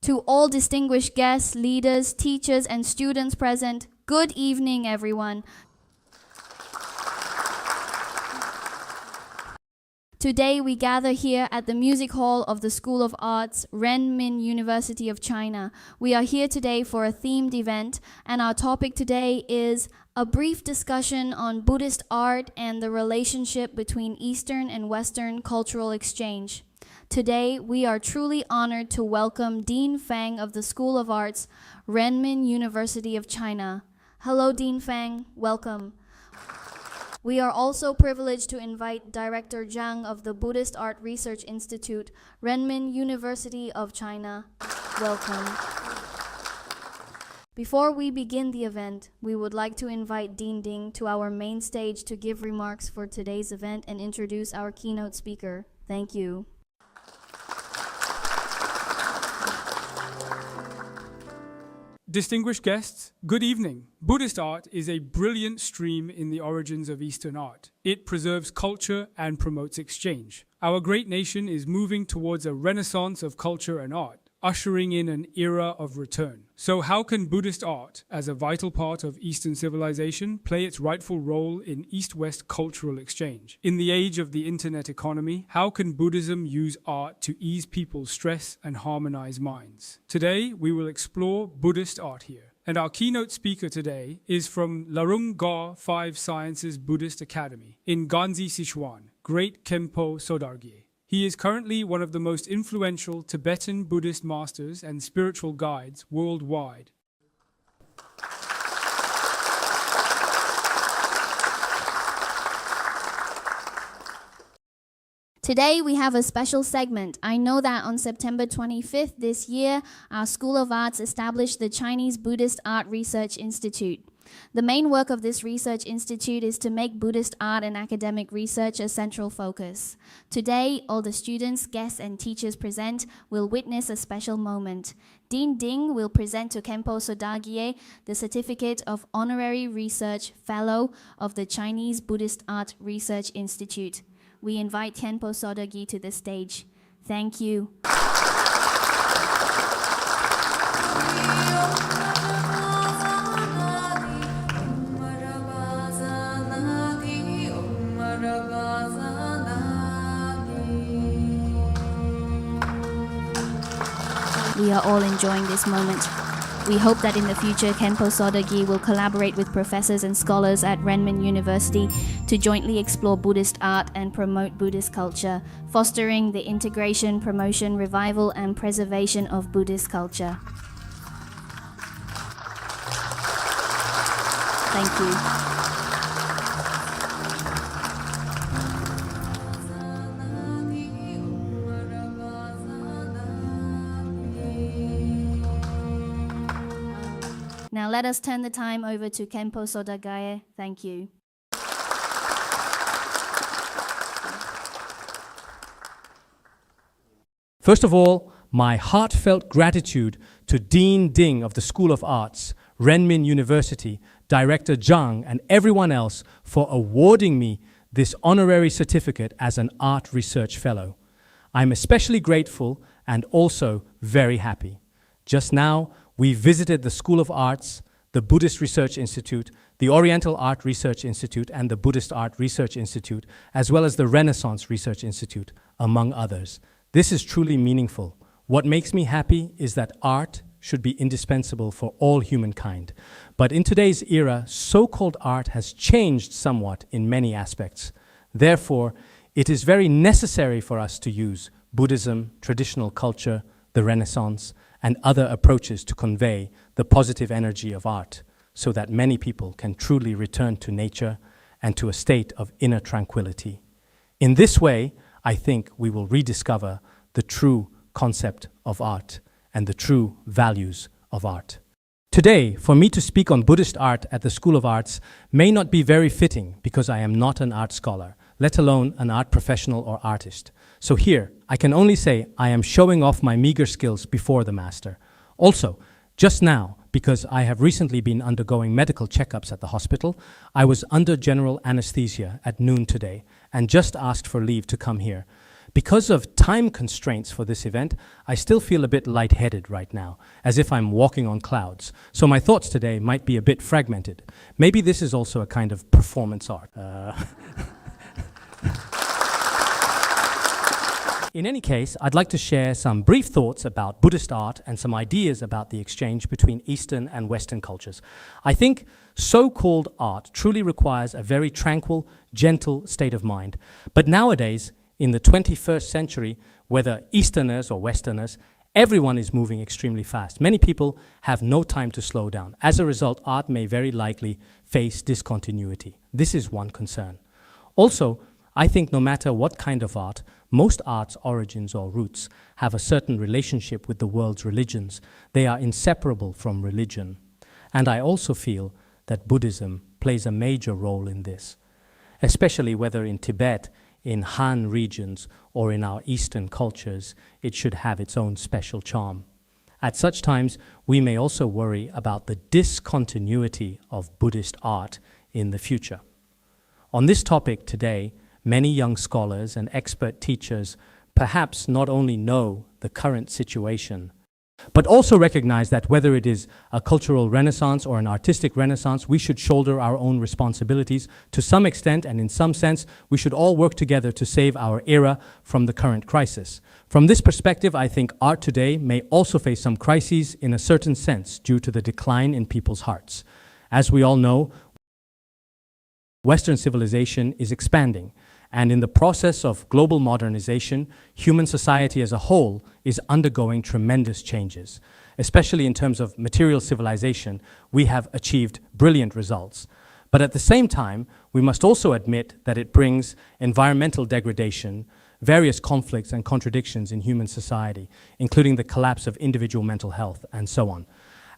To all distinguished guests, leaders, teachers, and students present, good evening, everyone. Today we gather here at the Music Hall of the School of Arts, Renmin University of China. We are here today for a themed event, and our topic today is a brief discussion on Buddhist art and the relationship between Eastern and Western cultural exchange. Today, we are truly honored to welcome Dean Fang of the School of Arts, Renmin University of China. Hello, Dean Fang. Welcome. We are also privileged to invite Director Zhang of the Buddhist Art Research Institute, Renmin University of China. Welcome. Before we begin the event, we would like to invite Dean Ding to our main stage to give remarks for today's event and introduce our keynote speaker. Thank you. Distinguished guests, good evening. Buddhist art is a brilliant stream in the origins of Eastern art. It preserves culture and promotes exchange. Our great nation is moving towards a renaissance of culture and art, ushering in an era of return. So how can Buddhist art, as a vital part of Eastern civilization, play its rightful role in East-West cultural exchange? In the age of the internet economy, how can Buddhism use art to ease people's stress and harmonize minds? Today, we will explore Buddhist art here. And our keynote speaker today is from Larung Ga 5 Sciences Buddhist Academy in Ganzi, Sichuan, Great Khenpo Sodargye. He is currently one of the most influential Tibetan Buddhist masters and spiritual guides worldwide. Today we have a special segment. I know that on September 25th this year, our School of Arts established the Chinese Buddhist Art Research Institute. The main work of this research institute is to make Buddhist art and academic research a central focus. Today, all the students, guests, and teachers present will witness a special moment. Dean Ding will present to Khenpo Sodargye the certificate of Honorary Research Fellow of the Chinese Buddhist Art Research Institute. We invite Khenpo Sodargye to the stage. Thank you. We are all enjoying this moment. We hope that in the future, Khenpo Sodargye will collaborate with professors and scholars at Renmin University to jointly explore Buddhist art and promote Buddhist culture, fostering the integration, promotion, revival, and preservation of Buddhist culture. Thank you. Now let us turn the time over to Khenpo Sodargye. Thank you. First of all, my heartfelt gratitude to Dean Ding of the School of Arts, Renmin University, Director Zhang, and everyone else for awarding me this honorary certificate as an Art Research Fellow. I'm especially grateful and also very happy. Just now, we visited the School of Arts, the Buddhist Research Institute, the Oriental Art Research Institute, and the Buddhist Art Research Institute, as well as the Renaissance Research Institute, among others. This is truly meaningful. What makes me happy is that art should be indispensable for all humankind. But in today's era, so-called art has changed somewhat in many aspects. Therefore, it is very necessary for us to use Buddhism, traditional culture, the Renaissance, and other approaches to convey the positive energy of art so that many people can truly return to nature and to a state of inner tranquility. In this way, I think we will rediscover the true concept of art and the true values of art. Today, for me to speak on Buddhist art at the School of Arts may not be very fitting because I am not an art scholar, let alone an art professional or artist. So here, I can only say I am showing off my meager skills before the master. Also, just now, because I have recently been undergoing medical checkups at the hospital, I was under general anesthesia at noon today and just asked for leave to come here. Because of time constraints for this event, I still feel a bit lightheaded right now, as if I'm walking on clouds. So my thoughts today might be a bit fragmented. Maybe this is also a kind of performance art. In any case, I'd like to share some brief thoughts about Buddhist art and some ideas about the exchange between Eastern and Western cultures. I think so-called art truly requires a very tranquil, gentle state of mind. But nowadays, in the 21st century, whether Easterners or Westerners, everyone is moving extremely fast. Many people have no time to slow down. As a result, art may very likely face discontinuity. This is one concern. Also, I think no matter what kind of art, most art's origins or roots have a certain relationship with the world's religions. They are inseparable from religion. And I also feel that Buddhism plays a major role in this, especially whether in Tibet, in Han regions, or in our Eastern cultures, it should have its own special charm. At such times, we may also worry about the discontinuity of Buddhist art in the future. On this topic today, many young scholars and expert teachers perhaps not only know the current situation, but also recognize that whether it is a cultural renaissance or an artistic renaissance, we should shoulder our own responsibilities to some extent, and in some sense, we should all work together to save our era from the current crisis. From this perspective, I think art today may also face some crises in a certain sense due to the decline in people's hearts. As we all know, Western civilization is expanding, and in the process of global modernization, human society as a whole is undergoing tremendous changes. Especially in terms of material civilization, we have achieved brilliant results. But at the same time, we must also admit that it brings environmental degradation, various conflicts and contradictions in human society, including the collapse of individual mental health, and so on.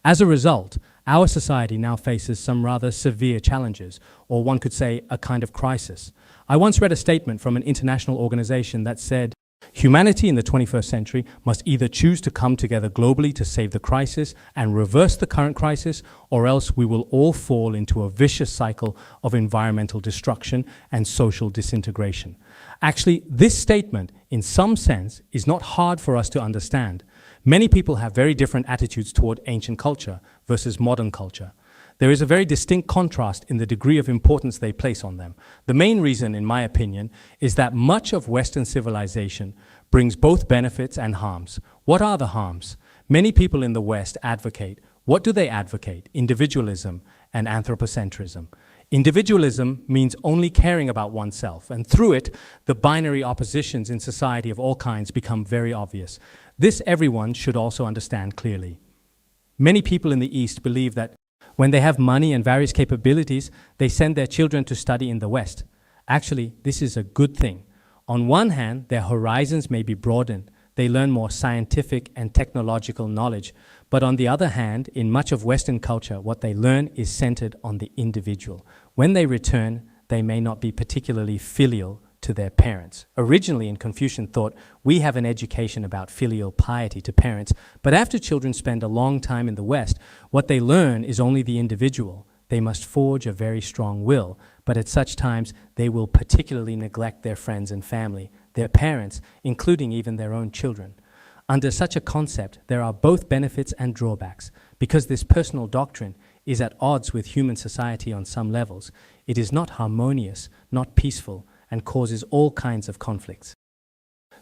As a result, our society now faces some rather severe challenges, or one could say a kind of crisis. I once read a statement from an international organization that said, humanity in the 21st century must either choose to come together globally to save the crisis and reverse the current crisis, or else we will all fall into a vicious cycle of environmental destruction and social disintegration. Actually, this statement, in some sense, is not hard for us to understand. Many people have very different attitudes toward ancient culture versus modern culture. There is a very distinct contrast in the degree of importance they place on them. The main reason, in my opinion, is that much of Western civilization brings both benefits and harms. What are the harms? Many people in the West advocate. What do they advocate? Individualism and anthropocentrism. Individualism means only caring about oneself, and through it, the binary oppositions in society of all kinds become very obvious. This everyone should also understand clearly. Many people in the East believe that when they have money and various capabilities, they send their children to study in the West. Actually, this is a good thing. On one hand, their horizons may be broadened. They learn more scientific and technological knowledge. But on the other hand, in much of Western culture, what they learn is centered on the individual. When they return, they may not be particularly filial to their parents. Originally, in Confucian thought, we have an education about filial piety to parents, but after children spend a long time in the West, what they learn is only the individual. They must forge a very strong will, but at such times, they will particularly neglect their friends and family, their parents, including even their own children. Under such a concept, there are both benefits and drawbacks. Because this personal doctrine is at odds with human society on some levels, it is not harmonious, not peaceful, and causes all kinds of conflicts.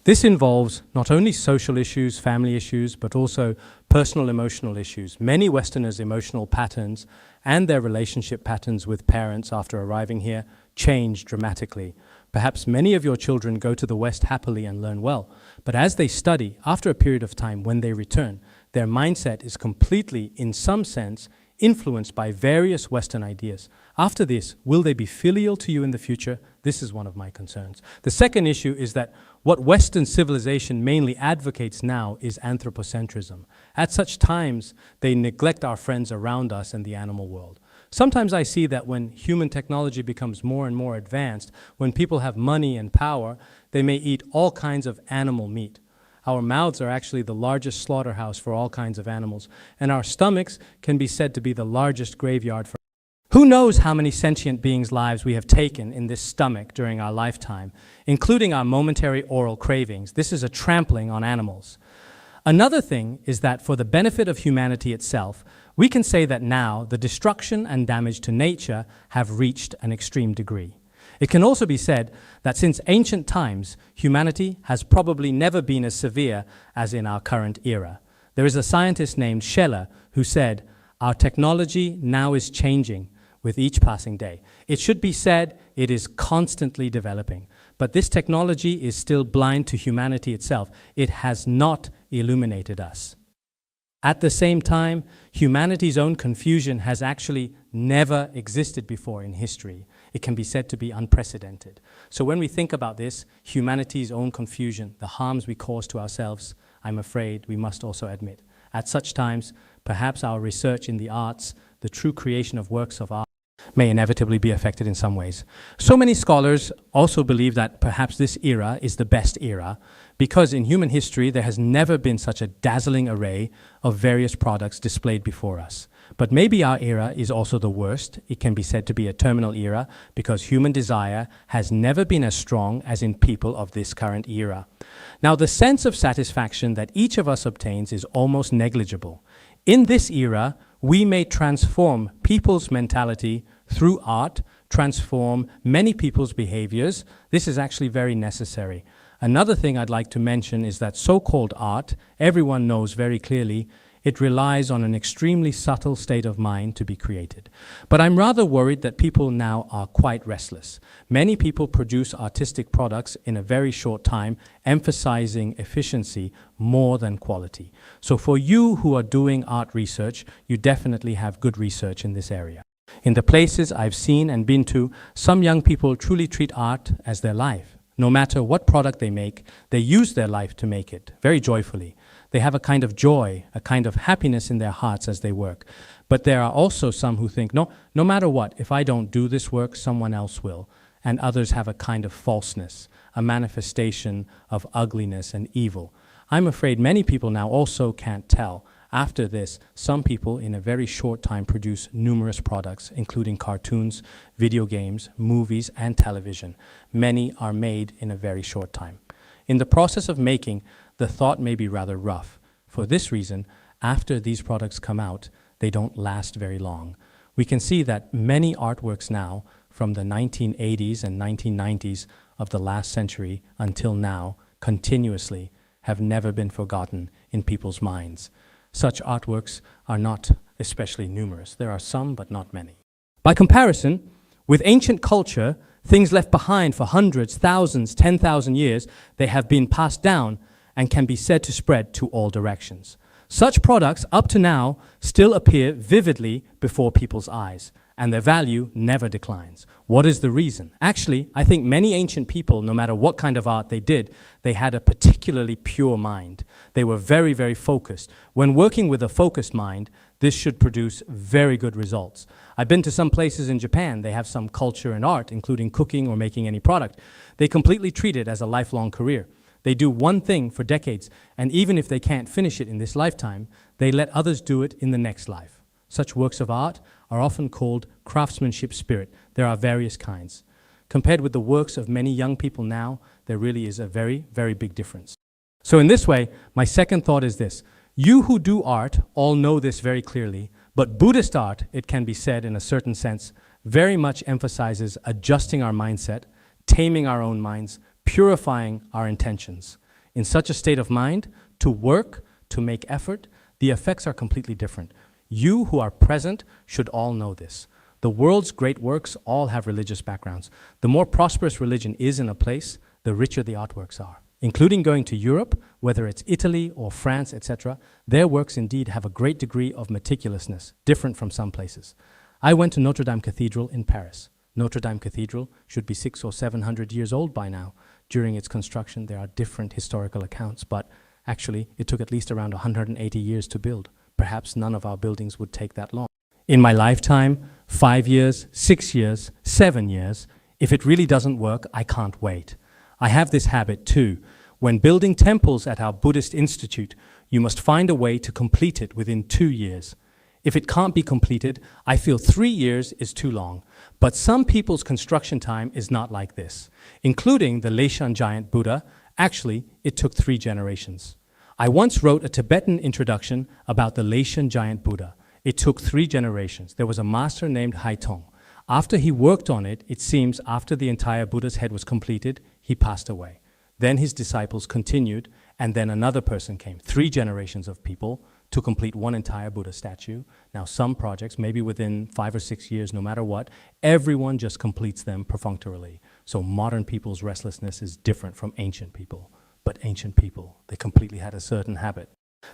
This involves not only social issues, family issues, but also personal emotional issues. Many Westerners' emotional patterns and their relationship patterns with parents after arriving here change dramatically. Perhaps many of your children go to the West happily and learn well, but as they study, after a period of time when they return, their mindset is completely, in some sense, influenced by various Western ideas. After this, will they be filial to you in the future? This is one of my concerns. The second issue is that what Western civilization mainly advocates now is anthropocentrism. At such times, they neglect our friends around us and the animal world. Sometimes I see that when human technology becomes more and more advanced, when people have money and power, they may eat all kinds of animal meat. Our mouths are actually the largest slaughterhouse for all kinds of animals, and our stomachs can be said to be the largest graveyard for. Who knows how many sentient beings' lives we have taken in this stomach during our lifetime, including our momentary oral cravings. This is a trampling on animals. Another thing is that for the benefit of humanity itself, we can say that now the destruction and damage to nature have reached an extreme degree. It can also be said that since ancient times, humanity has probably never been as severe as in our current era. There is a scientist named Scheller who said, "Our technology now is changing with each passing day. It should be said it is constantly developing, but this technology is still blind to humanity itself. It has not illuminated us." At the same time, humanity's own confusion has actually never existed before in history. It can be said to be unprecedented. So when we think about this, humanity's own confusion, the harms we cause to ourselves, I'm afraid we must also admit. At such times, perhaps our research in the arts, the true creation of works of art, may inevitably be affected in some ways. So many scholars also believe that perhaps this era is the best era because in human history there has never been such a dazzling array of various products displayed before us. But maybe our era is also the worst. It can be said to be a terminal era because human desire has never been as strong as in people of this current era. Now, the sense of satisfaction that each of us obtains is almost negligible. In this era, we may transform people's mentality through art, transform many people's behaviors. This is actually very necessary. Another thing I'd like to mention is that so-called art, everyone knows very clearly, it relies on an extremely subtle state of mind to be created. But I'm rather worried that people now are quite restless. Many people produce artistic products in a very short time, emphasizing efficiency more than quality. So for you who are doing art research, you definitely have good research in this area. In the places I've seen and been to, some young people truly treat art as their life. No matter what product they make, they use their life to make it, very joyfully. They have a kind of joy, a kind of happiness in their hearts as they work. But there are also some who think, no matter what, if I don't do this work, someone else will. And others have a kind of falseness, a manifestation of ugliness and evil. I'm afraid many people now also can't tell. After this, some people in a very short time produce numerous products, including cartoons, video games, movies, and television. Many are made in a very short time. In the process of making, the thought may be rather rough. For this reason, after these products come out, they don't last very long. We can see that many artworks now, from the 1980s and 1990s of the last century until now, continuously have never been forgotten in people's minds. Such artworks are not especially numerous. There are some, but not many. By comparison, with ancient culture, things left behind for hundreds, thousands, 10,000 years, they have been passed down and can be said to spread to all directions. Such products, up to now, still appear vividly before people's eyes, and their value never declines. What is the reason? Actually, I think many ancient people, no matter what kind of art they did, they had a particularly pure mind. They were very, very focused. When working with a focused mind, this should produce very good results. I've been to some places in Japan. They have some culture and art, including cooking or making any product. They completely treat it as a lifelong career. They do one thing for decades, and even if they can't finish it in this lifetime, they let others do it in the next life. Such works of art are often called craftsmanship spirit. There are various kinds. Compared with the works of many young people now, there really is a very, very big difference. So in this way, my second thought is this. You who do art all know this very clearly, but Buddhist art, it can be said in a certain sense, very much emphasizes adjusting our mindset, taming our own minds, purifying our intentions. In such a state of mind, to work, to make effort, the effects are completely different. You who are present should all know this. The world's great works all have religious backgrounds. The more prosperous religion is in a place, the richer the artworks are. Including going to Europe, whether it's Italy or France, etc., their works indeed have a great degree of meticulousness, different from some places. I went to Notre-Dame Cathedral in Paris. Notre-Dame Cathedral should be 600 or 700 years old by now. During its construction, there are different historical accounts, but actually, it took at least around 180 years to build. Perhaps none of our buildings would take that long. In my lifetime, 5 years, 6 years, 7 years, if it really doesn't work, I can't wait. I have this habit too. When building temples at our Buddhist Institute, you must find a way to complete it within 2 years. If it can't be completed, I feel 3 years is too long. But some people's construction time is not like this, including the Leshan giant Buddha. Actually, it took 3 generations. I once wrote a Tibetan introduction about the Leshan giant Buddha. It took 3 generations. There was a master named Haitong. After he worked on it, it seems after the entire Buddha's head was completed, he passed away. Then his disciples continued, and then another person came. 3 generations of people to complete one entire Buddha statue. Now some projects, maybe within 5 or 6 years, no matter what, everyone just completes them perfunctorily. So modern people's restlessness is different from ancient people. But ancient people, they completely had a certain habit.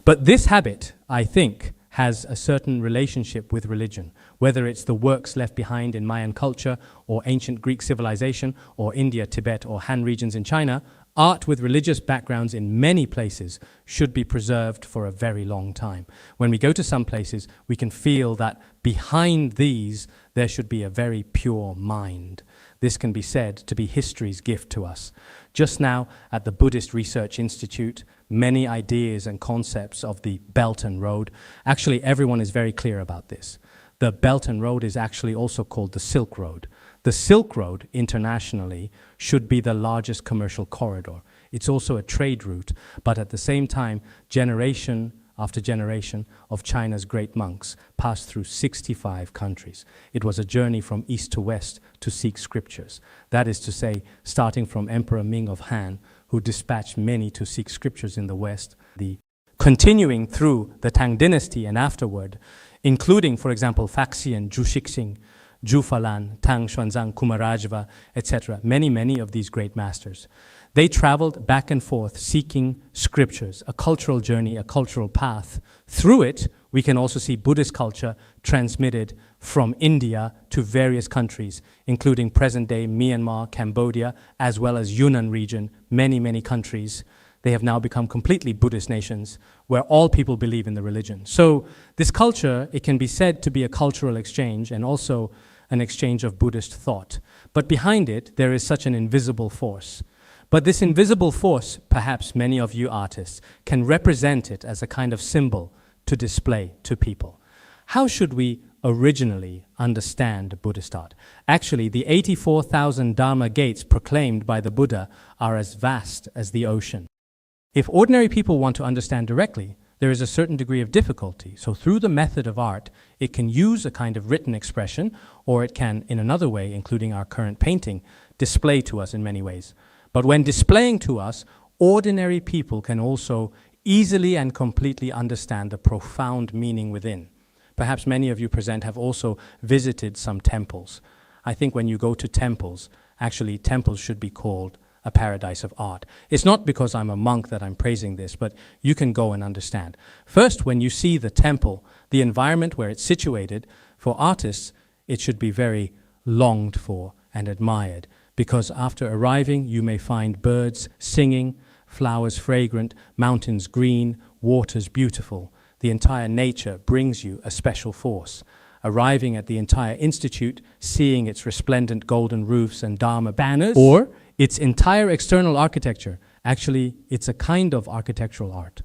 But this habit, I think, has a certain relationship with religion, whether it's the works left behind in Mayan culture or ancient Greek civilization or India, Tibet or Han regions in China. Art with religious backgrounds in many places should be preserved for a very long time. When we go to some places, we can feel that behind these, there should be a very pure mind. This can be said to be history's gift to us. Just now, at the Buddhist Research Institute, many ideas and concepts of the Belt and Road, actually everyone is very clear about this. The Belt and Road is actually also called the Silk Road. The Silk Road, internationally, should be the largest commercial corridor. It's also a trade route, but at the same time, generation after generation of China's great monks passed through 65 countries. It was a journey from east to west to seek scriptures. That is to say, starting from Emperor Ming of Han, who dispatched many to seek scriptures in the west, continuing through the Tang dynasty and afterward, including, for example, Faxian, Jushixing, Jufalan, Tang Xuanzang, Kumarajva, etc., many of these great masters. They traveled back and forth seeking scriptures, a cultural journey, a cultural path. Through it, we can also see Buddhist culture transmitted from India to various countries, including present-day Myanmar, Cambodia, as well as Yunnan region, many countries. They have now become completely Buddhist nations where all people believe in the religion. So this culture, it can be said to be a cultural exchange and also an exchange of Buddhist thought. But behind it, there is such an invisible force. But this invisible force, perhaps many of you artists, can represent it as a kind of symbol to display to people. How should we originally understand Buddhist art? Actually, the 84,000 Dharma gates proclaimed by the Buddha are as vast as the ocean. If ordinary people want to understand directly, there is a certain degree of difficulty. So through the method of art, it can use a kind of written expression, or it can, in another way, including our current painting, display to us in many ways. But when displaying to us, ordinary people can also easily and completely understand the profound meaning within. Perhaps many of you present have also visited some temples. I think when you go to temples, actually temples should be called a paradise of art. It's not because I'm a monk that I'm praising this, but you can go and understand. First, when you see the temple, the environment where it's situated, for artists, it should be very longed for and admired, because after arriving, you may find birds singing, flowers fragrant, mountains green, waters beautiful. The entire nature brings you a special force. Arriving at the entire institute, seeing its resplendent golden roofs and Dharma banners, or its entire external architecture. Actually, it's a kind of architectural art.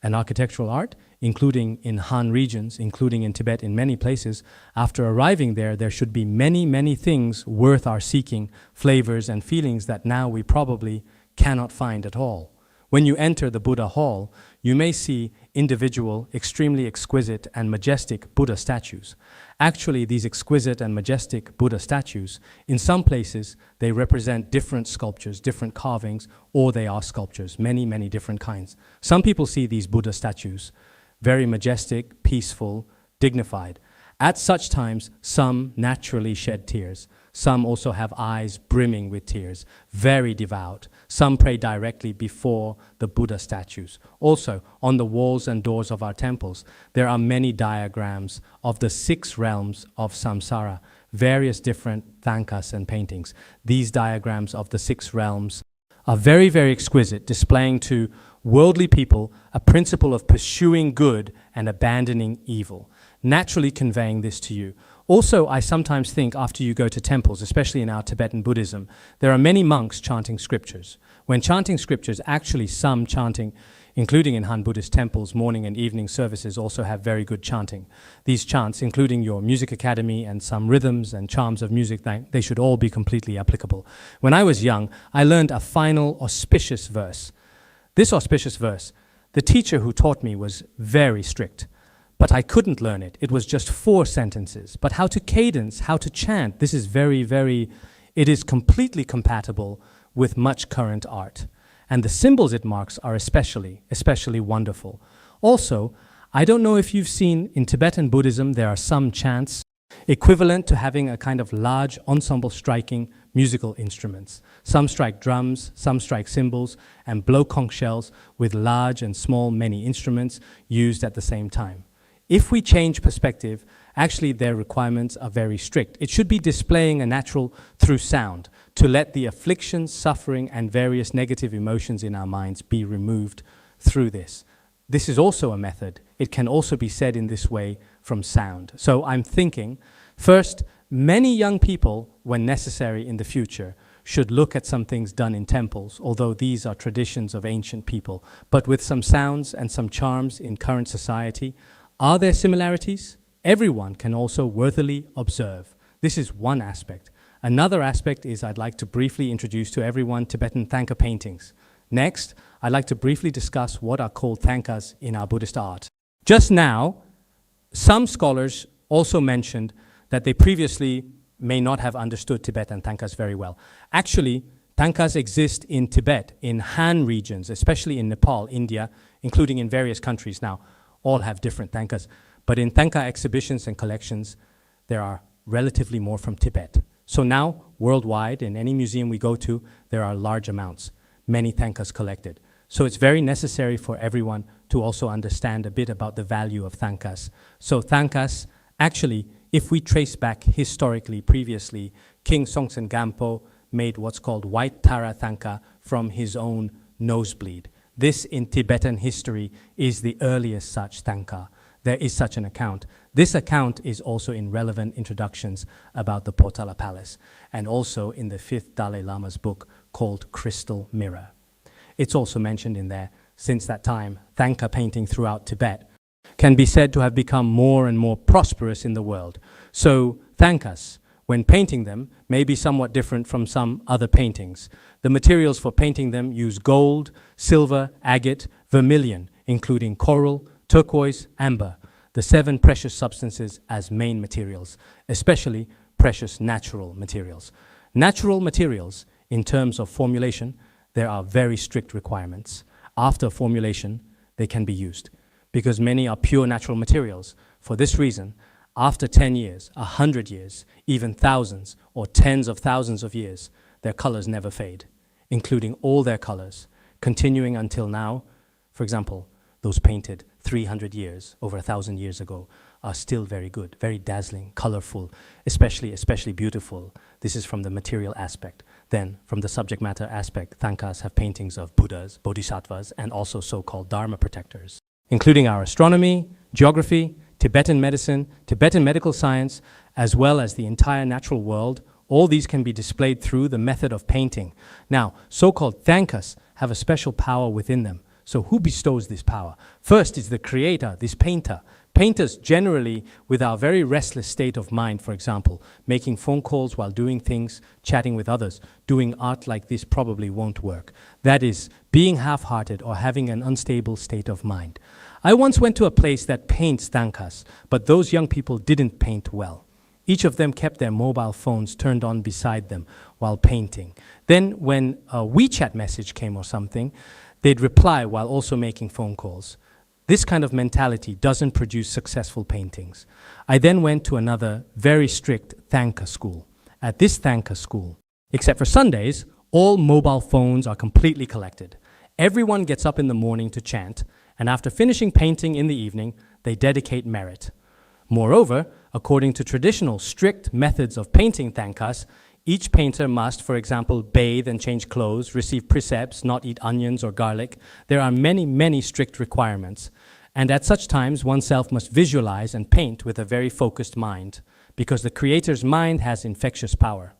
An architectural art, including in Han regions, including in Tibet, in many places, after arriving there, there should be many things worth our seeking, flavors and feelings that now we probably cannot find at all. When you enter the Buddha hall, you may see individual, extremely exquisite and majestic Buddha statues. Actually, these exquisite and majestic Buddha statues, in some places, they represent different sculptures, different carvings, or they are sculptures, many different kinds. Some people see these Buddha statues very majestic, peaceful, dignified. At such times, some naturally shed tears. Some also have eyes brimming with tears, very devout. Some pray directly before the Buddha statues. Also, on the walls and doors of our temples, there are many diagrams of the 6 realms of samsara, various different Thangkas and paintings. These diagrams of the 6 realms are very exquisite, displaying to worldly people a principle of pursuing good and abandoning evil, naturally conveying this to you. Also, I sometimes think after you go to temples, especially in our Tibetan Buddhism, there are many monks chanting scriptures. When chanting scriptures, actually some chanting including in Han Buddhist temples, morning and evening services also have very good chanting. These chants, including your music academy and some rhythms and charms of music, they should all be completely applicable. When I was young, I learned a final auspicious verse. This auspicious verse, the teacher who taught me was very strict, but I couldn't learn it. It was just 4 sentences. But how to cadence, how to chant, this is it is completely compatible with much current art. And the symbols it marks are especially wonderful. Also, I don't know if you've seen in Tibetan Buddhism, there are some chants equivalent to having a kind of large ensemble striking musical instruments. Some strike drums, some strike cymbals, and blow conch shells with large and small many instruments used at the same time. If we change perspective, actually their requirements are very strict. It should be displaying a natural through sound to let the affliction, suffering, and various negative emotions in our minds be removed through this. This is also a method. It can also be said in this way from sound. So I'm thinking, first, many young people, when necessary in the future, should look at some things done in temples, although these are traditions of ancient people, but with some sounds and some charms in current society. Are there similarities? Everyone can also worthily observe. This is one aspect. Another aspect is I'd like to briefly introduce to everyone Tibetan Thangka paintings. Next, I'd like to briefly discuss what are called Thangkas in our Buddhist art. Just now, some scholars also mentioned that they previously may not have understood Tibetan Thangkas very well. Actually, Thangkas exist in Tibet, in Han regions, especially in Nepal, India, including in various countries now. All have different Thangkas. But in Thangka exhibitions and collections, there are relatively more from Tibet. So now, worldwide, in any museum we go to, there are large amounts, many Thangkas collected. So it's very necessary for everyone to also understand a bit about the value of Thangkas. So Thangkas, actually, if we trace back historically, previously, King Songtsen Gampo made what's called white Tara Thangka from his own nosebleed. This, in Tibetan history, is the earliest such Thangka. There is such an account. This account is also in relevant introductions about the Potala Palace, and also in the 5th Dalai Lama's book called Crystal Mirror. It's also mentioned in there. Since that time, Thangka painting throughout Tibet can be said to have become more and more prosperous in the world. So Thangkas, when painting them, may be somewhat different from some other paintings. The materials for painting them use gold, silver, agate, vermilion, including coral, turquoise, amber, the 7 precious substances as main materials, especially precious natural materials. Natural materials, in terms of formulation, there are very strict requirements. After formulation, they can be used, because many are pure natural materials. For this reason, after 10 years, 100 years, even thousands or tens of thousands of years, their colors never fade, including all their colors, continuing until now. For example, those painted 300 years, over 1,000 years ago, are still very good, very dazzling, colorful, especially beautiful. This is from the material aspect. Then, from the subject matter aspect, Thangkas have paintings of Buddhas, Bodhisattvas, and also so-called Dharma protectors, including our astronomy, geography, Tibetan medicine, Tibetan medical science, as well as the entire natural world. All these can be displayed through the method of painting. Now, so-called Thangkas have a special power within them. So who bestows this power? First is the creator, this painter. Painters generally, with our very restless state of mind, for example, making phone calls while doing things, chatting with others, doing art like this probably won't work. That is, being half-hearted or having an unstable state of mind. I once went to a place that paints Thangkas, but those young people didn't paint well. Each of them kept their mobile phones turned on beside them while painting. Then when a WeChat message came or something, they'd reply while also making phone calls. This kind of mentality doesn't produce successful paintings. I then went to another very strict Thangka school. At this Thangka school, except for Sundays, all mobile phones are completely collected. Everyone gets up in the morning to chant, and after finishing painting in the evening, they dedicate merit. Moreover, according to traditional strict methods of painting Thangkas, each painter must, for example, bathe and change clothes, receive precepts, not eat onions or garlic. There are many strict requirements. And at such times, oneself must visualize and paint with a very focused mind, because the creator's mind has infectious power.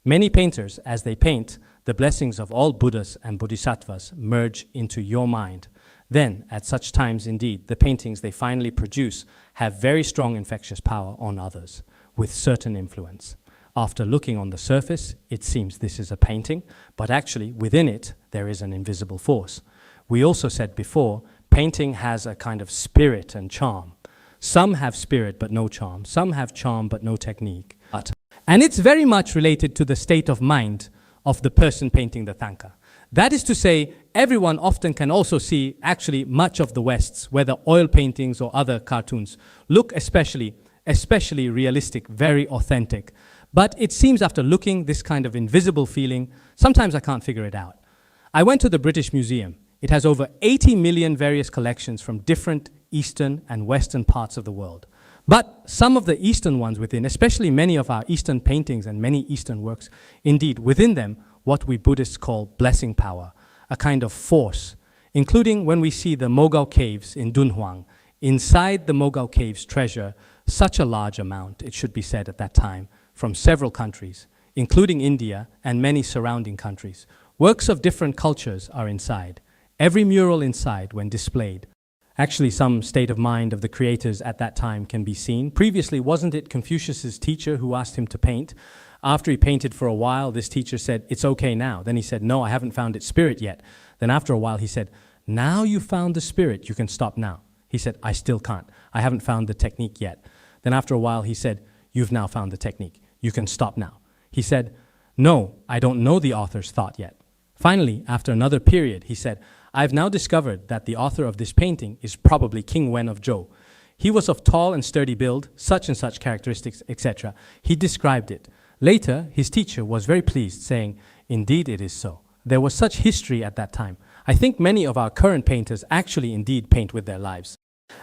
Many painters, as they paint, the blessings of all Buddhas and Bodhisattvas merge into your mind. then at such times indeed the paintings they finally produce have very strong infectious power on others with certain influence. After looking on the surface, it seems this is a painting, but actually within it there is an invisible force. We also said before, painting has a kind of spirit and charm. Some have spirit but no charm. Some have charm but no technique. And it's very much related to the state of mind of the person painting the Thangka. That is to say, everyone often can also see actually much of the West's, whether oil paintings or other cartoons, look especially realistic, very authentic. But it seems after looking this kind of invisible feeling, sometimes I can't figure it out. I went to the British Museum. It has over 80 million various collections from different Eastern and Western parts of the world. But some of the Eastern ones within, especially many of our Eastern paintings and many Eastern works, indeed within them, what we Buddhists call blessing power, a kind of force, including when we see the Mogao caves in Dunhuang. Inside the Mogao caves treasure such a large amount, it should be said at that time, from several countries, including India and many surrounding countries. Works of different cultures are inside. Every mural inside, when displayed, actually some state of mind of the creators at that time can be seen. Previously, wasn't it Confucius's teacher who asked him to paint? After he painted for a while, this teacher said, "It's okay now." Then he said, "No, I haven't found its spirit yet." Then after a while, he said, "Now you found the spirit, you can stop now." He said, "I still can't. I haven't found the technique yet." Then after a while, he said, "You've now found the technique. You can stop now." He said, "No, I don't know the author's thought yet." Finally, after another period, he said, "I've now discovered that the author of this painting is probably King Wen of Zhou. He was of tall and sturdy build, such and such characteristics, etc." He described it. Later, his teacher was very pleased, saying, "Indeed it is so. There was such history at that time. I think many of our current painters actually indeed paint with their lives."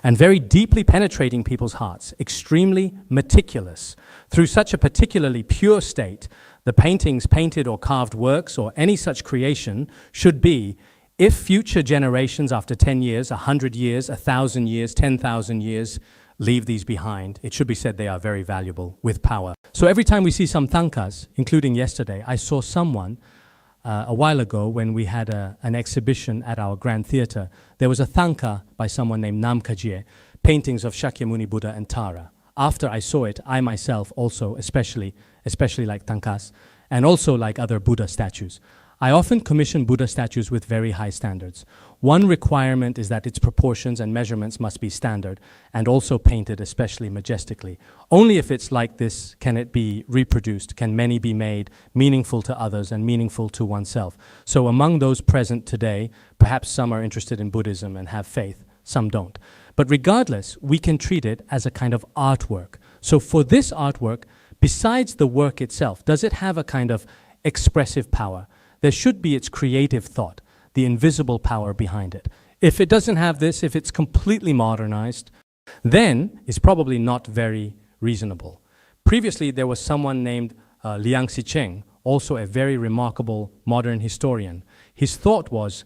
And very deeply penetrating people's hearts, extremely meticulous. Through such a particularly pure state, the paintings, painted or carved works, or any such creation should be, if future generations after 10 years, 100 years, 1,000 years, 10,000 years, leave these behind, it should be said they are very valuable with power. So every time we see some Thangkas, including yesterday, I saw someone a while ago when we had an exhibition at our Grand Theatre. There was a Thangka by someone named Namkajie, paintings of Shakyamuni Buddha and Tara. After I saw it, I myself also, especially like Thangkas, and also like other Buddha statues, I often commission Buddha statues with very high standards. One requirement is that its proportions and measurements must be standard and also painted especially majestically. Only if it's like this can it be reproduced, can many be made meaningful to others and meaningful to oneself. So among those present today, perhaps some are interested in Buddhism and have faith, some don't. But regardless, we can treat it as a kind of artwork. So for this artwork, besides the work itself, does it have a kind of expressive power? There should be its creative thought, the invisible power behind it. If it doesn't have this, if it's completely modernized, then it's probably not very reasonable. Previously, there was someone named Liang Sicheng, also a very remarkable modern historian. His thought was,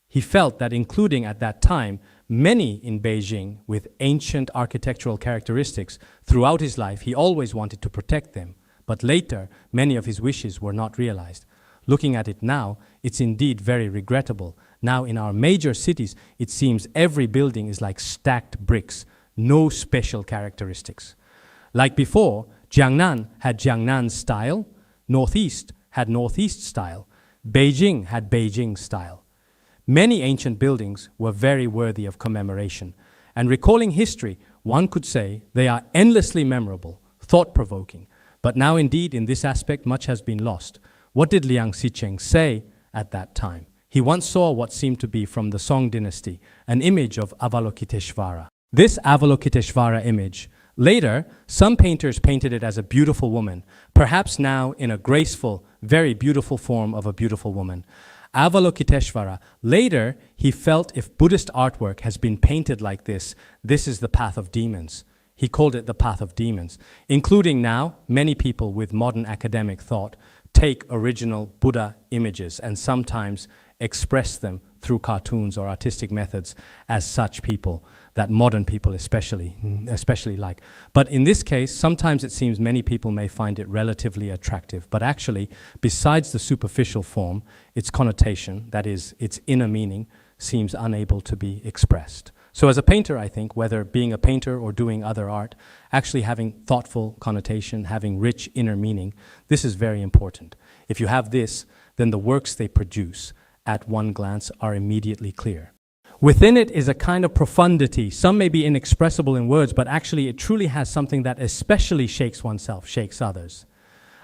he felt that including at that time many in Beijing with ancient architectural characteristics, throughout his life he always wanted to protect them, but later many of his wishes were not realized. Looking at it now, it's indeed very regrettable. Now in our major cities, it seems every building is like stacked bricks, no special characteristics. Like before, Jiangnan had Jiangnan style, Northeast had Northeast style, Beijing had Beijing style. Many ancient buildings were very worthy of commemoration. And recalling history, one could say they are endlessly memorable, thought-provoking. But now indeed, in this aspect, much has been lost. What did Liang Sicheng say at that time? He once saw what seemed to be from the Song dynasty, an image of Avalokiteshvara. This Avalokiteshvara image, later, some painters painted it as a beautiful woman, perhaps now in a graceful, very beautiful form of a beautiful woman. Avalokiteshvara, later, he felt if Buddhist artwork has been painted like this, this is the path of demons. He called it the path of demons, including now many people with modern academic thought take original Buddha images and sometimes express them through cartoons or artistic methods as such people that modern people especially like. But in this case, sometimes it seems many people may find it relatively attractive, but actually, besides the superficial form, its connotation, that is, its inner meaning, seems unable to be expressed. So as a painter, I think, whether being a painter or doing other art, actually having thoughtful connotation, having rich inner meaning, this is very important. If you have this, then the works they produce at one glance are immediately clear. Within it is a kind of profundity. Some may be inexpressible in words, but actually it truly has something that especially shakes oneself, shakes others.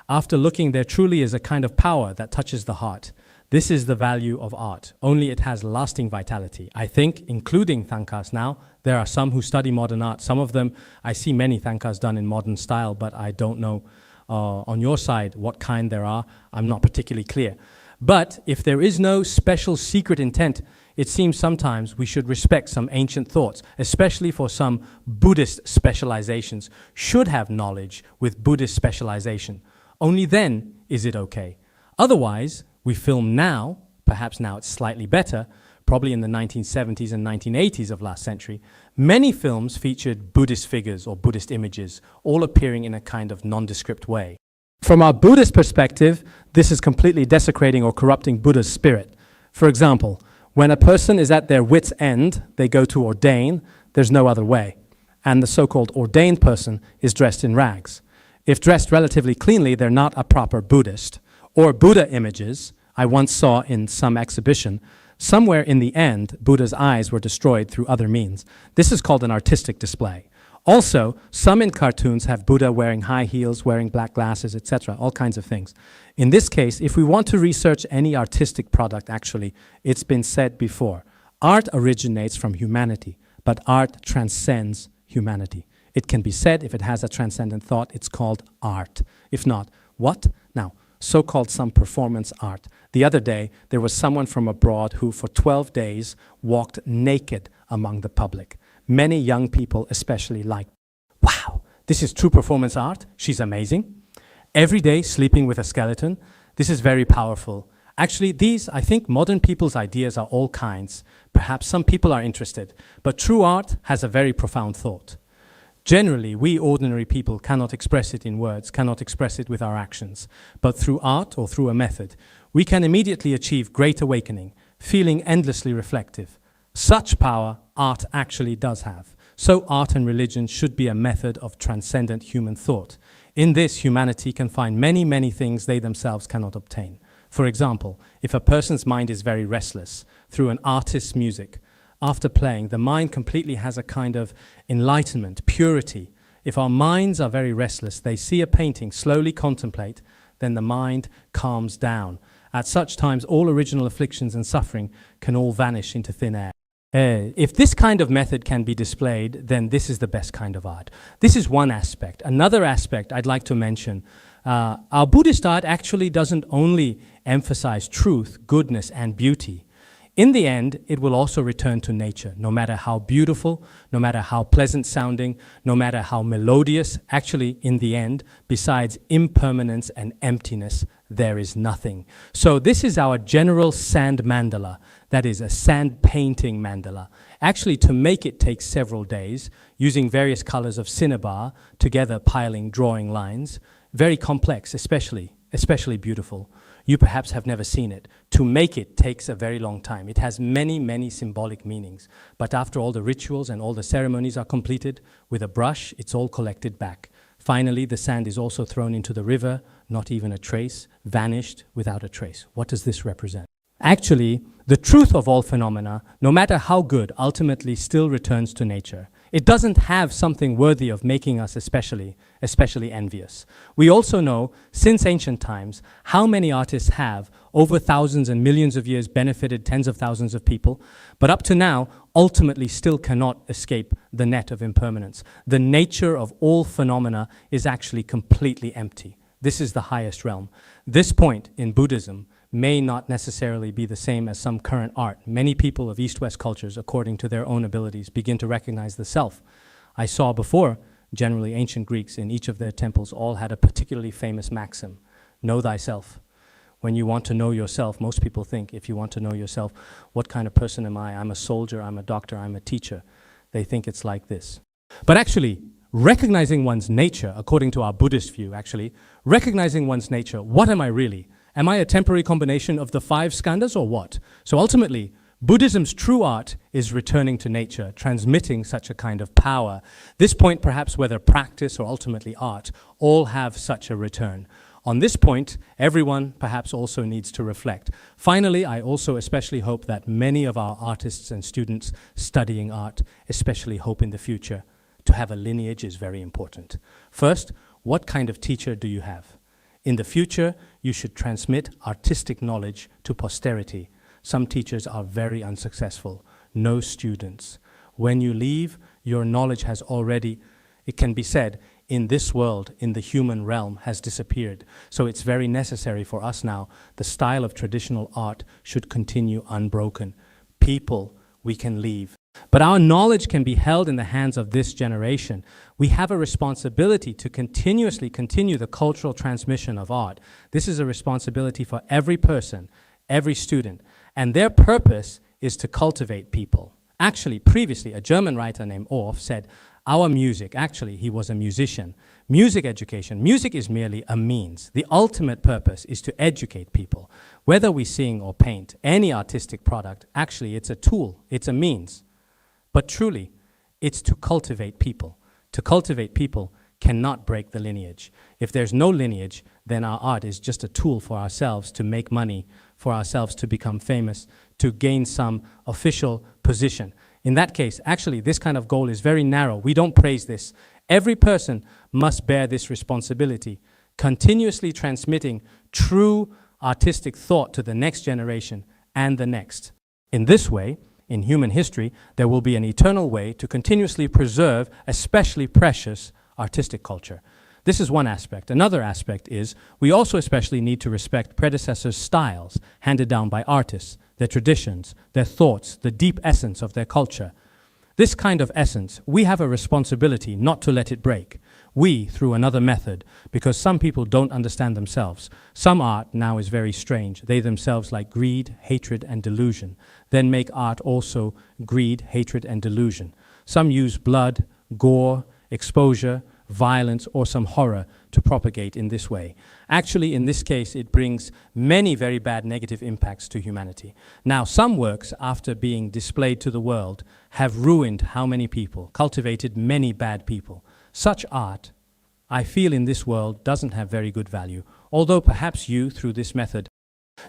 After looking, there truly is a kind of power that touches the heart. This is the value of art. Only it has lasting vitality. I think, including Thangkas now, there are some who study modern art. Some of them, I see many Thangkas done in modern style, but I don't know on your side what kind there are. I'm not particularly clear. But if there is no special secret intent, it seems sometimes we should respect some ancient thoughts, especially for some Buddhist specializations, should have knowledge with Buddhist specialization. Only then is it okay. Otherwise, we film now, perhaps now it's slightly better, probably in the 1970s and 1980s of last century, many films featured Buddhist figures or Buddhist images, all appearing in a kind of nondescript way. From our Buddhist perspective, this is completely desecrating or corrupting Buddha's spirit. For example, when a person is at their wit's end, they go to ordain, there's no other way. And the so-called ordained person is dressed in rags. If dressed relatively cleanly, they're not a proper Buddhist. Or Buddha images, I once saw in some exhibition, somewhere in the end, Buddha's eyes were destroyed through other means. This is called an artistic display. Also, some in cartoons have Buddha wearing high heels, wearing black glasses, etc., all kinds of things. In this case, if we want to research any artistic product, actually, it's been said before. Art originates from humanity, but art transcends humanity. It can be said, if it has a transcendent thought, it's called art. If not, what? Now, so-called some performance art. The other day, there was someone from abroad who for 12 days walked naked among the public. Many young people especially liked, wow, this is true performance art. She's amazing. Every day sleeping with a skeleton. This is very powerful. Actually, these, I think, modern people's ideas are all kinds. Perhaps some people are interested, but true art has a very profound thought. Generally, we ordinary people cannot express it in words, cannot express it with our actions. But through art or through a method, we can immediately achieve great awakening, feeling endlessly reflective. Such power art actually does have. So art and religion should be a method of transcendent human thought. In this, humanity can find many, many things they themselves cannot obtain. For example, if a person's mind is very restless, through an artist's music, after playing, the mind completely has a kind of enlightenment, purity. If our minds are very restless, they see a painting, slowly contemplate, then the mind calms down. At such times, all original afflictions and suffering can all vanish into thin air. If this kind of method can be displayed, then this is the best kind of art. This is one aspect. Another aspect I'd like to mention, our Buddhist art actually doesn't only emphasize truth, goodness, and beauty. In the end, it will also return to nature, no matter how beautiful, no matter how pleasant sounding, no matter how melodious. Actually, in the end, besides impermanence and emptiness, there is nothing. So this is our general sand mandala, that is a sand painting mandala. Actually, to make it takes several days, using various colors of cinnabar, together piling drawing lines. Very complex, especially beautiful. You perhaps have never seen it. To make it takes a very long time. It has many, many symbolic meanings. But after all the rituals and all the ceremonies are completed, with a brush, it's all collected back. Finally, the sand is also thrown into the river, not even a trace, vanished without a trace. What does this represent? Actually, the truth of all phenomena, no matter how good, ultimately still returns to nature. It doesn't have something worthy of making us especially envious. We also know, since ancient times, how many artists have, over thousands and millions of years, benefited tens of thousands of people, but up to now, ultimately still cannot escape the net of impermanence. The nature of all phenomena is actually completely empty. This is the highest realm. This point in Buddhism may not necessarily be the same as some current art. Many people of East-West cultures, according to their own abilities, begin to recognize the self. I saw before, generally ancient Greeks in each of their temples all had a particularly famous maxim, know thyself. When you want to know yourself, most people think, if you want to know yourself, what kind of person am I? I'm a soldier, I'm a doctor, I'm a teacher. They think it's like this. But actually, recognizing one's nature, according to our Buddhist view, actually, recognizing one's nature, what am I really? Am I a temporary combination of the 5 skandhas or what? So ultimately, Buddhism's true art is returning to nature, transmitting such a kind of power. This point, perhaps whether practice or ultimately art, all have such a return. On this point, everyone perhaps also needs to reflect. Finally, I also especially hope that many of our artists and students studying art especially hope in the future. To have a lineage is very important. First, what kind of teacher do you have? In the future, you should transmit artistic knowledge to posterity. Some teachers are very unsuccessful. No students. When you leave, your knowledge has already, it can be said, in this world, in the human realm, has disappeared. So it's very necessary for us now. The style of traditional art should continue unbroken. People, we can leave. But our knowledge can be held in the hands of this generation. We have a responsibility to continuously continue the cultural transmission of art. This is a responsibility for every person, every student. And their purpose is to cultivate people. Actually, previously, a German writer named Orff said, our music, actually, he was a musician. Music education, music is merely a means. The ultimate purpose is to educate people. Whether we sing or paint, any artistic product, actually, it's a tool, it's a means. But truly, it's to cultivate people. To cultivate people cannot break the lineage. If there's no lineage, then our art is just a tool for ourselves to make money, for ourselves to become famous, to gain some official position. In that case, actually, this kind of goal is very narrow. We don't praise this. Every person must bear this responsibility, continuously transmitting true artistic thought to the next generation and the next. In this way, in human history, there will be an eternal way to continuously preserve especially precious artistic culture. This is one aspect. Another aspect is we also especially need to respect predecessors' styles handed down by artists, their traditions, their thoughts, the deep essence of their culture. This kind of essence, we have a responsibility not to let it break. We, through another method, because some people don't understand themselves. Some art now is very strange. They themselves like greed, hatred, and delusion. Then make art also greed, hatred, and delusion. Some use blood, gore, exposure, violence, or some horror to propagate in this way. Actually, in this case, it brings many very bad negative impacts to humanity. Now, some works, after being displayed to the world, have ruined how many people, cultivated many bad people. Such art, I feel in this world, doesn't have very good value, although perhaps you, through this method.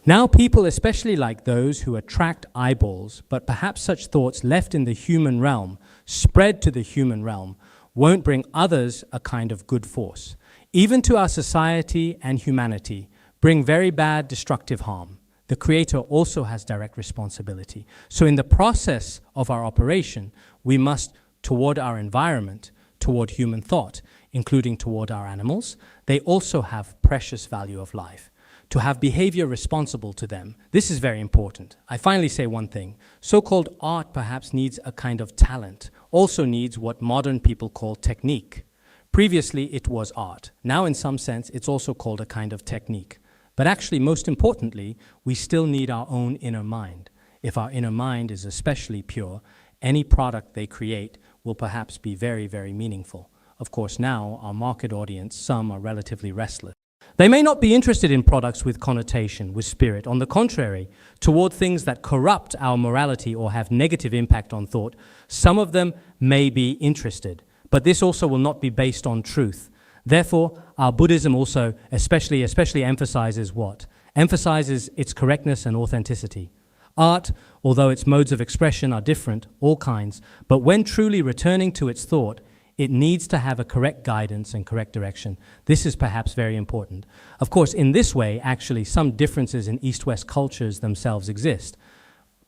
Now people especially like those who attract eyeballs, but perhaps such thoughts left in the human realm, spread to the human realm, won't bring others a kind of good force. Even to our society and humanity, bring very bad destructive harm. The Creator also has direct responsibility. So in the process of our operation, we must, toward our environment, toward human thought, including toward our animals, they also have precious value of life. To have behavior responsible to them, this is very important. I finally say one thing. So-called art perhaps needs a kind of talent, also needs what modern people call technique. Previously, it was art. Now, in some sense, it's also called a kind of technique. But actually, most importantly, we still need our own inner mind. If our inner mind is especially pure, any product they create will perhaps be very, very meaningful. Of course, now, our market audience, some are relatively restless. They may not be interested in products with connotation, with spirit. On the contrary, toward things that corrupt our morality or have negative impact on thought, some of them may be interested. But this also will not be based on truth. Therefore, our Buddhism also especially emphasizes what? Emphasizes its correctness and authenticity. Art, although its modes of expression are different, all kinds, but when truly returning to its thought, it needs to have a correct guidance and correct direction. This is perhaps very important. Of course, in this way, actually, some differences in East-West cultures themselves exist.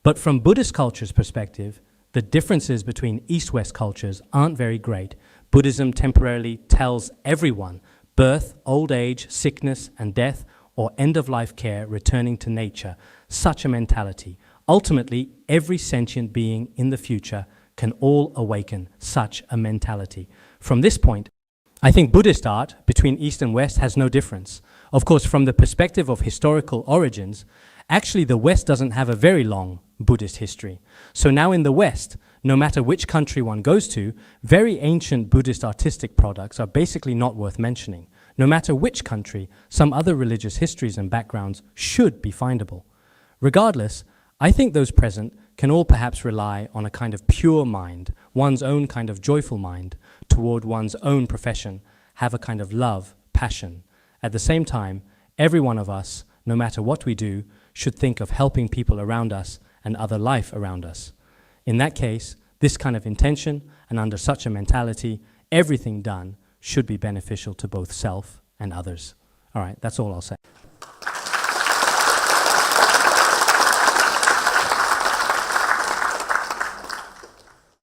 But from Buddhist culture's perspective, the differences between East-West cultures aren't very great. Buddhism temporarily tells everyone birth, old age, sickness, and death, or end-of-life care returning to nature. Such a mentality. Ultimately, every sentient being in the future can all awaken such a mentality. From this point, I think Buddhist art between East and West has no difference. Of course, from the perspective of historical origins, actually the West doesn't have a very long Buddhist history. So now in the West, no matter which country one goes to, very ancient Buddhist artistic products are basically not worth mentioning. No matter which country, some other religious histories and backgrounds should be findable. Regardless, I think those present can all perhaps rely on a kind of pure mind, one's own kind of joyful mind toward one's own profession, have a kind of love, passion. At the same time, every one of us, no matter what we do, should think of helping people around us and other life around us. In that case, this kind of intention and under such a mentality, everything done should be beneficial to both self and others. All right, that's all I'll say.